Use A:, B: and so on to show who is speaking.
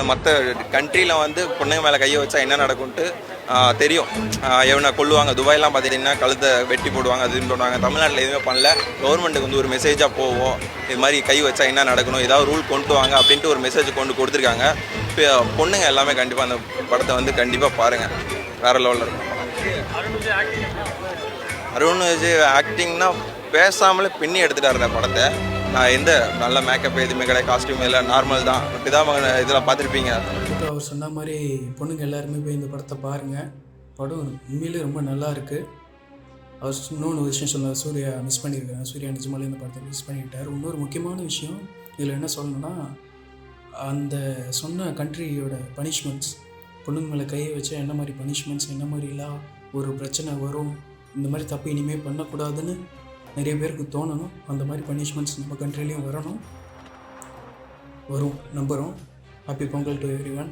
A: மற்ற கண்ட்ரியில் வந்து பொண்ணுங்க மேலே கையை வச்சா என்ன நடக்கும்ட்டு தெரியும். எவனை கொல்லுவாங்க. துபாயெலாம் பார்த்துட்டிங்கன்னா கழுத்தை வெட்டி போடுவாங்க, அதுன்னு போடுவாங்க. தமிழ்நாட்டில் எதுவுமே பண்ணல. கவர்மெண்ட்டுக்கு வந்து ஒரு மெசேஜாக போவோம், இது மாதிரி கை வச்சா என்ன நடக்கணும், ஏதாவது ரூல் கொண்டு வாங்க அப்படின்ட்டு ஒரு மெசேஜ் கொடுத்துருக்காங்க. இப்போ பொண்ணுங்க எல்லாமே கண்டிப்பாக அந்த படத்தை வந்து கண்டிப்பாக பாருங்கள், வேறு லெவலில் இருக்கும். அருண் விஜய் ஆக்டிங்னா பேசாமலே பின்னி எடுத்துட்டார் அந்த படத்தை. நான் எந்த நல்ல மேக்கப் எதுவுமே கிடையாது, காஸ்டியூம் இல்லை, நார்மல் தான். பிதாமகன் இதெல்லாம் பார்த்துருப்பீங்க.
B: இப்போ அவர் சொன்ன மாதிரி பொண்ணுங்க எல்லாருமே போய் இந்த படத்தை பாருங்கள். படம் உண்மையிலே ரொம்ப நல்லா இருக்குது. அவர் இன்னொன்று விஷயம் சொன்னார், சூர்யா மிஸ் பண்ணியிருக்காங்க. சூர்யா நிஜமாலே இந்த படத்தை மிஸ் பண்ணிக்கிட்டார். இன்னொரு முக்கியமான விஷயம் இதில் என்ன சொல்லணும்னா, அந்த சொன்ன கண்ட்ரியோட பனிஷ்மெண்ட்ஸ், பொண்ணுங்க மேலே கையை வச்சா என்ன மாதிரி பனிஷ்மெண்ட்ஸ், என்ன மாதிரிலாம் ஒரு பிரச்சனை வரும், இந்த மாதிரி தப்பு இனிமேல் பண்ணக்கூடாதுன்னு நிறைய பேருக்கு தோணணும். அந்த மாதிரி பனிஷ்மெண்ட்ஸ் நம்ம கண்ட்ரிலையும் வரும் நம்புகிறோம். Happy Pongal to everyone.